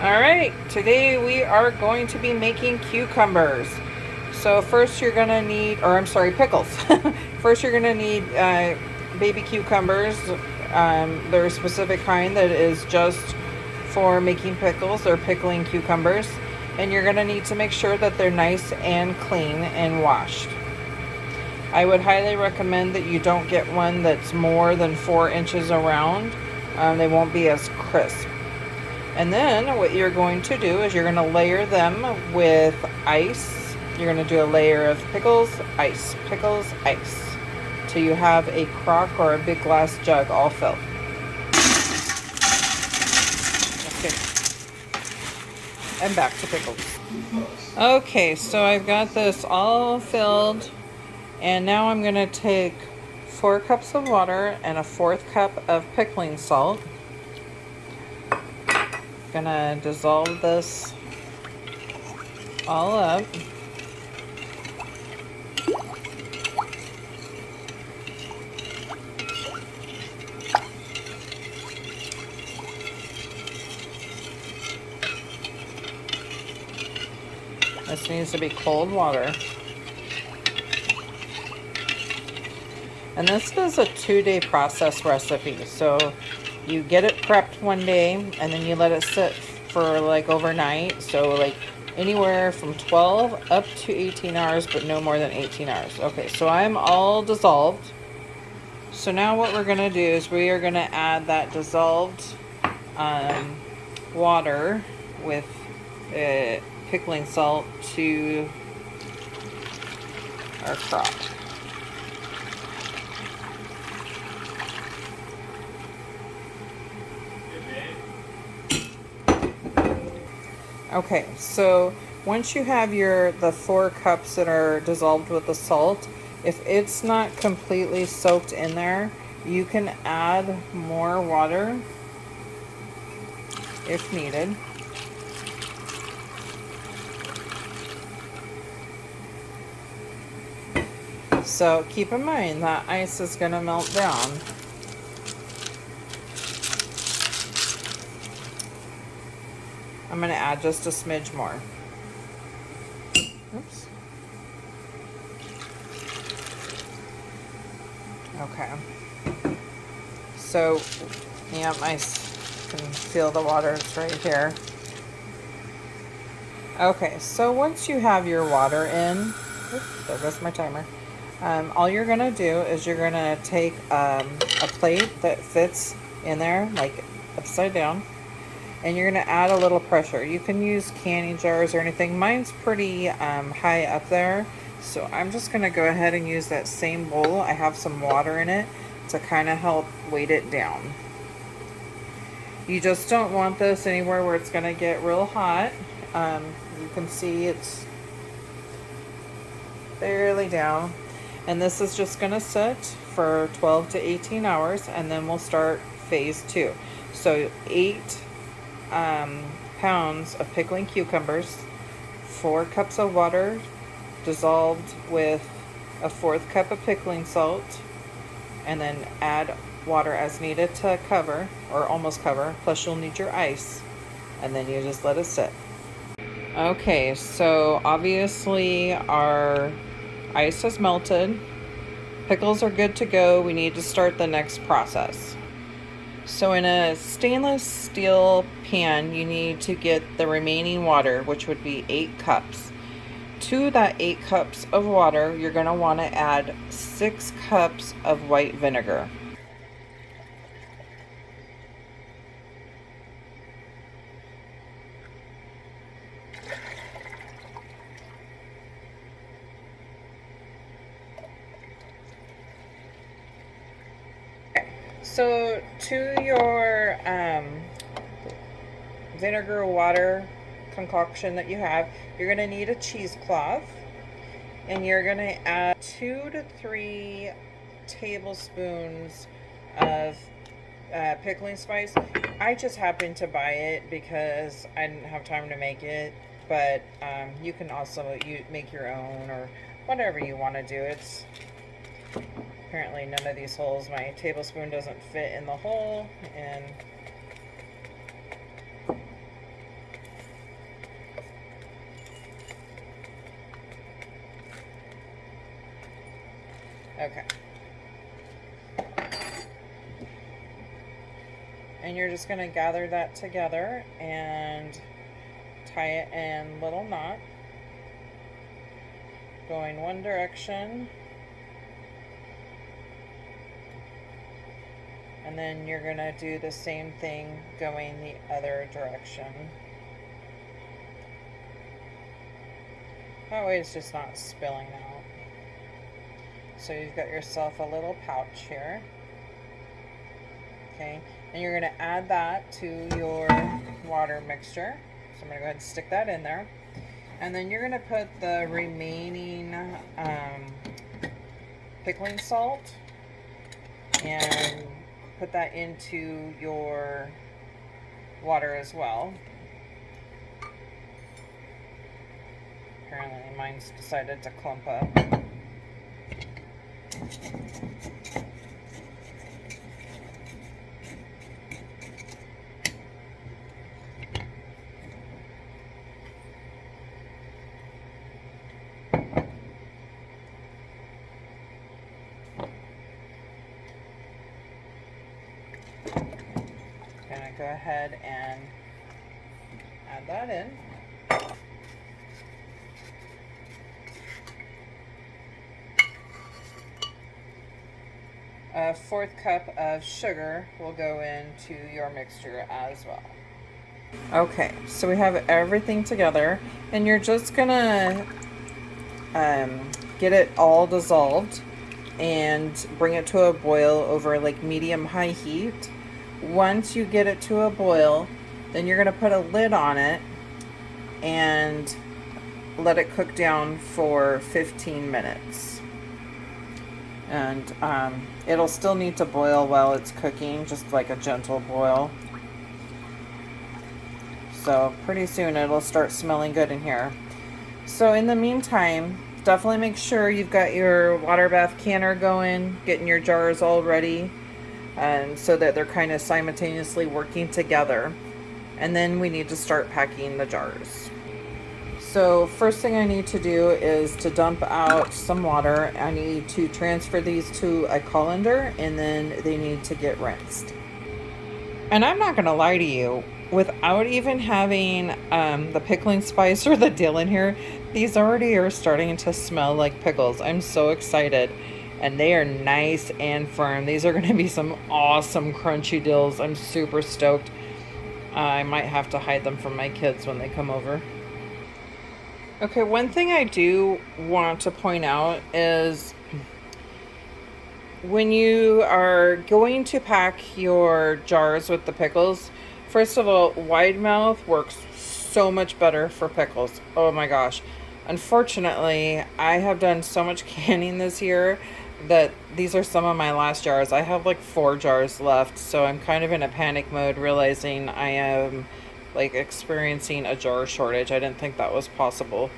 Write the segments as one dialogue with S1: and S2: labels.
S1: Alright, today we are going to be making cucumbers. So first you're going to need, pickles. First you're going to need baby cucumbers. They're a specific kind that is just for making pickles. They're pickling cucumbers. And you're going to need to make sure that they're nice and clean and washed. I would highly recommend that you don't get one that's more than 4 inches around. They won't be as crisp. And then what you're going to do is you're going to layer them with ice. You're going to do a layer of pickles, ice, till you have a crock or a big glass jug all filled. Okay. And back to pickles. Okay, so I've got this all filled, and now I'm going to take 4 cups of water and a 1/4 cup of pickling salt. Gonna dissolve this all up. This needs to be cold water. And this is a 2-day process recipe, so you get it prepped one day and then you let it sit for like overnight, so like anywhere from 12 up to 18 hours, but no more than 18 hours. Okay, so I'm all dissolved. So now what we're gonna do is we are gonna add that dissolved water with pickling salt to our crock. Okay, so once you have the 4 cups that are dissolved with the salt, if it's not completely soaked in there, you can add more water if needed. So keep in mind that ice is going to melt down. I'm going to add just a smidge more. Oops. Okay. So, yeah, I can feel the water. It's right here. Okay, so once you have your water in, oops, there goes my timer. All you're going to do is you're going to take a plate that fits in there, like upside down. And you're going to add a little pressure. You can use canning jars or anything. Mine's pretty high up there, so I'm just going to go ahead and use that same bowl. I have some water in it to kind of help weight it down. You just don't want this anywhere where it's going to get real hot. You can see it's barely down. And this is just going to sit for 12 to 18 hours, and then we'll start phase 2. So 8 pounds of pickling cucumbers, 4 cups of water dissolved with a 1/4 cup of pickling salt, and then add water as needed to cover or almost cover, plus you'll need your ice, and then you just let it sit. Okay, so obviously our ice has melted, pickles are good to go. We need to start the next process. So in a stainless steel pan, you need to get the remaining water, which would be 8 cups. To that 8 cups of water, you're going to want to add 6 cups of white vinegar. So to your vinegar water concoction that you have, you're going to need a cheesecloth, and you're going to add 2 to 3 tablespoons of pickling spice. I just happened to buy it because I didn't have time to make it, but you can also make your own or whatever you want to do. It's apparently none of these holes, my tablespoon doesn't fit in the hole, and Okay. And you're just going to gather that together and tie it in little knot, going one direction, and then you're going to do the same thing going the other direction. That way it's just not spilling out. So you've got yourself a little pouch here. Okay, and you're going to add that to your water mixture. So I'm going to go ahead and stick that in there. And then you're going to put the remaining pickling salt and put that into your water as well. Apparently mine's decided to clump up. Gonna go ahead and add that in. A 1/4 cup of sugar will go into your mixture as well. Okay, so we have everything together, and you're just gonna get it all dissolved and bring it to a boil over like medium-high heat. Once you get it to a boil, then you're gonna put a lid on it and let it cook down for 15 minutes. And it'll still need to boil while it's cooking, just like a gentle boil. So pretty soon it'll start smelling good in here. So in the meantime, definitely make sure you've got your water bath canner going, getting your jars all ready, so that they're kind of simultaneously working together. And then we need to start packing the jars. So first thing I need to do is to dump out some water. I need to transfer these to a colander, and then they need to get rinsed. And I'm not gonna lie to you, without even having the pickling spice or the dill in here, these already are starting to smell like pickles. I'm so excited. And they are nice and firm. These are gonna be some awesome crunchy dills. I'm super stoked. I might have to hide them from my kids when they come over. Okay, one thing I do want to point out is when you are going to pack your jars with the pickles, first of all, wide mouth works so much better for pickles. Oh my gosh. Unfortunately, I have done so much canning this year that these are some of my last jars. I have like 4 jars left, so I'm kind of in a panic mode, realizing I am like experiencing a jar shortage. I didn't think that was possible.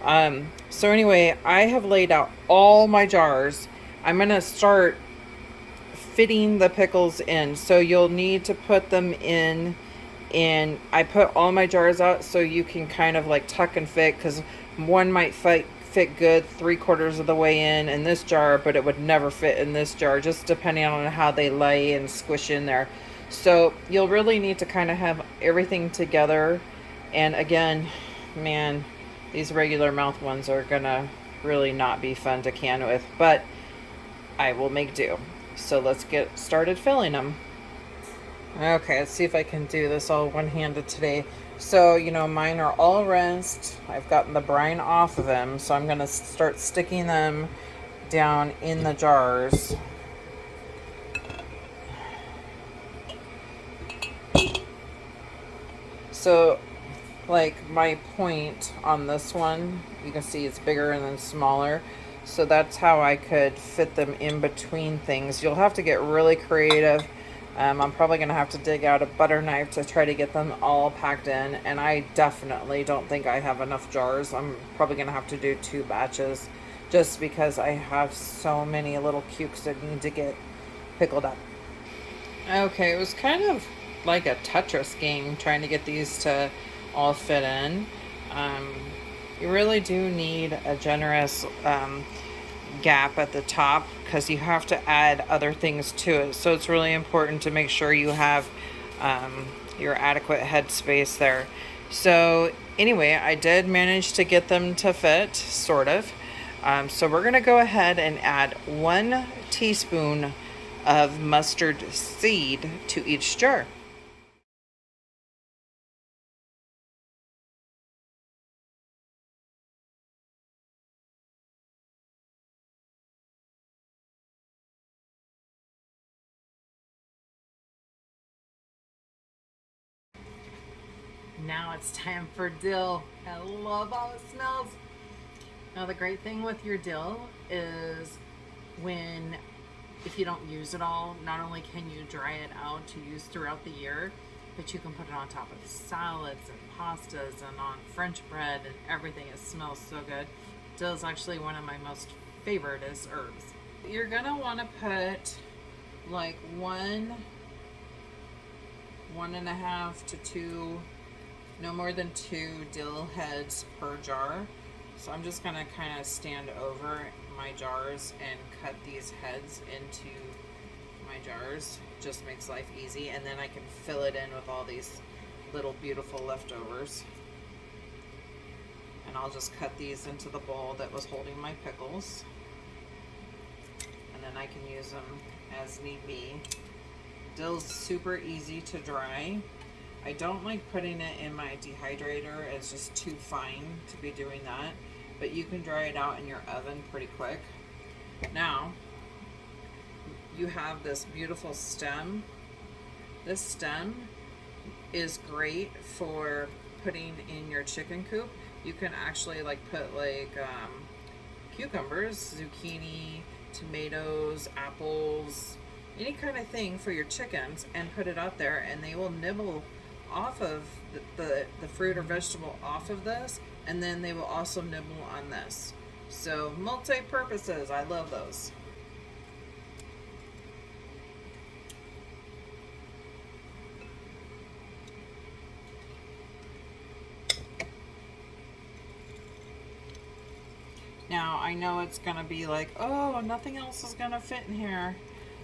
S1: So anyway, I have laid out all my jars. I'm gonna start fitting the pickles in, so you'll need to put them in. And I put all my jars out so you can kind of like tuck and fit, because one might fit good 3/4 of the way in this jar, but it would never fit in this jar, just depending on how they lay and squish in there. So you'll really need to kind of have everything together. And again, man, these regular mouth ones are gonna really not be fun to can with, but I will make do. So let's get started filling them. Okay, let's see if I can do this all one-handed today. So, you know, mine are all rinsed. I've gotten the brine off of them, so I'm gonna start sticking them down in the jars. So, like my point on this one, you can see it's bigger and then smaller. So that's how I could fit them in between things. You'll have to get really creative. I'm probably going to have to dig out a butter knife to try to get them all packed in. And I definitely don't think I have enough jars. I'm probably going to have to do 2 batches just because I have so many little cukes that need to get pickled up. Okay, it was kind of like a Tetris game trying to get these to all fit in. You really do need a generous gap at the top because you have to add other things to it. So it's really important to make sure you have your adequate headspace there. So anyway, I did manage to get them to fit, sort of. So we're gonna go ahead and add 1 teaspoon of mustard seed to each jar. Now it's time for dill. I love how it smells. Now the great thing with your dill is if you don't use it all, not only can you dry it out to use throughout the year, but you can put it on top of salads and pastas and on French bread and everything. It smells so good. Dill is actually one of my most favorite herbs. You're gonna want to put like 1.5 to 2, no more than 2 dill heads per jar. So I'm just gonna kind of stand over my jars and cut these heads into my jars. Just makes life easy, and then I can fill it in with all these little beautiful leftovers. And I'll just cut these into the bowl that was holding my pickles, and then I can use them as need be. Dill's super easy to dry. I don't like putting it in my dehydrator. It's just too fine to be doing that, but you can dry it out in your oven pretty quick. Now you have this beautiful stem. This stem is great for putting in your chicken coop. You can actually like put like cucumbers, zucchini, tomatoes, apples, any kind of thing for your chickens, and put it out there, and they will nibble off of the fruit or vegetable off of this, and then they will also nibble on this. So multi-purposes, I love those. Now I know it's gonna be like, oh, nothing else is gonna fit in here,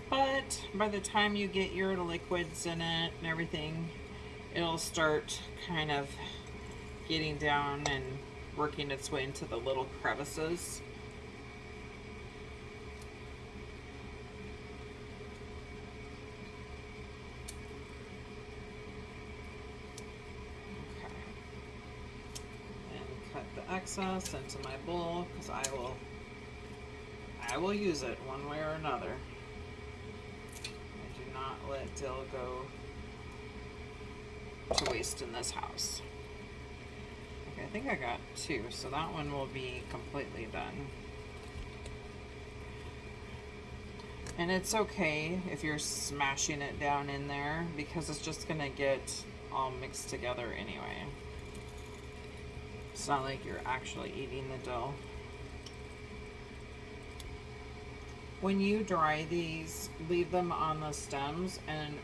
S1: but by the time you get your liquids in it and everything, it'll start kind of getting down and working its way into the little crevices. Okay. And cut the excess into my bowl because I will use it one way or another. I do not let dill go to waste in this house. Okay, I think I got 2, so that one will be completely done. And it's okay if you're smashing it down in there because it's just gonna get all mixed together anyway. It's not like you're actually eating the dough. When you dry these, leave them on the stems, and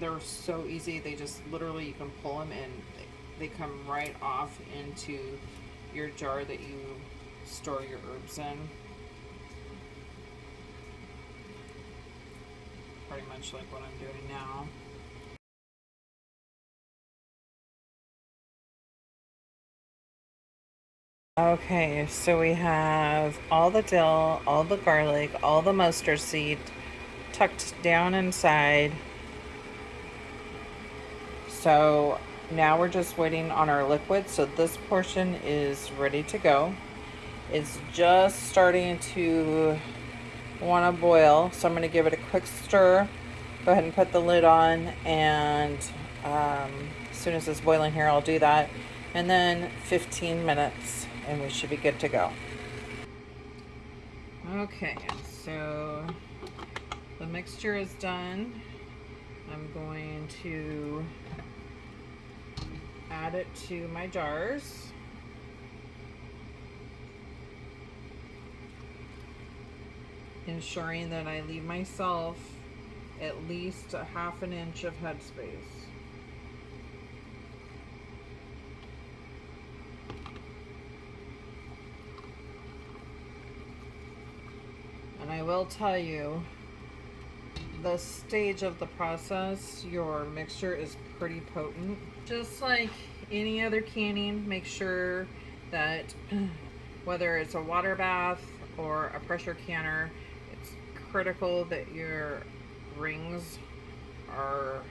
S1: they're so easy. They just literally, you can pull them and they come right off into your jar that you store your herbs in. Pretty much like what I'm doing now. Okay, so we have all the dill, all the garlic, all the mustard seed tucked down inside. So now we're just waiting on our liquid. So this portion is ready to go. It's just starting to want to boil, so I'm going to give it a quick stir. Go ahead and put the lid on, and as soon as it's boiling here, I'll do that. And then 15 minutes and we should be good to go. Okay, so the mixture is done. I'm going to add it to my jars. Ensuring that I leave myself at least a ½ inch of headspace. will tell you, the stage of the process, your mixture is pretty potent. Just like any other canning, make sure that whether it's a water bath or a pressure canner, it's critical that your rings are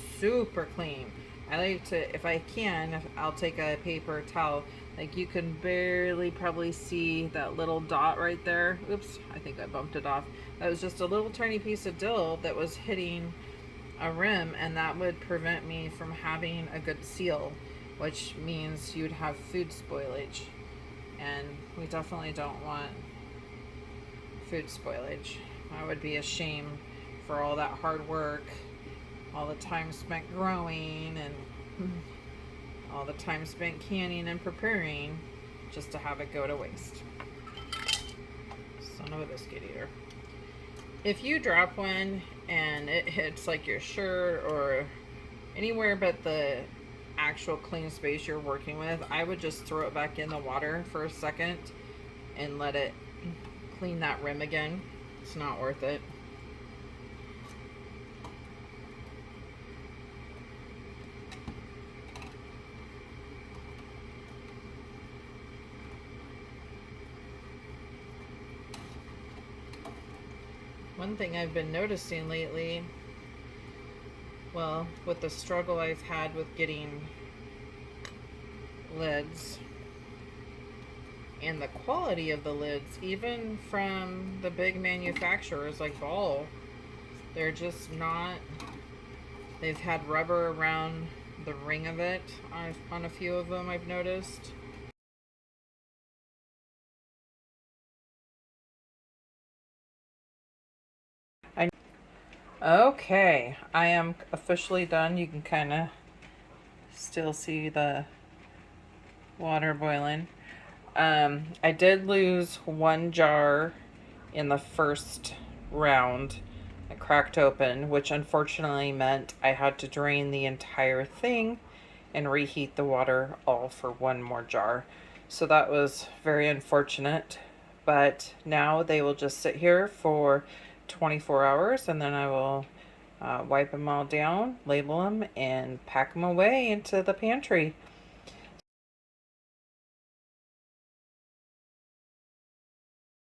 S1: super clean. I like to, if I can, I'll take a paper towel. Like you can barely probably see that little dot right there. Oops, I think I bumped it off. That was just a little tiny piece of dill that was hitting a rim, and that would prevent me from having a good seal, which means you'd have food spoilage. And we definitely don't want food spoilage. That would be a shame for all that hard work, all the time spent growing, and all the time spent canning and preparing, just to have it go to waste. Son of a biscuit eater. If you drop one and it hits like your shirt or anywhere but the actual clean space you're working with, I would just throw it back in the water for a second and let it clean that rim again. It's not worth it. One thing I've been noticing lately, well, with the struggle I've had with getting lids and the quality of the lids, even from the big manufacturers like Ball, they're just not, they've had rubber around the ring of it on a few of them, I've noticed. Okay, I am officially done. You can kind of still see the water boiling. I did lose one jar in the first round. It cracked open, which unfortunately meant I had to drain the entire thing and reheat the water all for one more jar. So that was very unfortunate. But now they will just sit here for 24 hours, and then I will wipe them all down, label them, and pack them away into the pantry.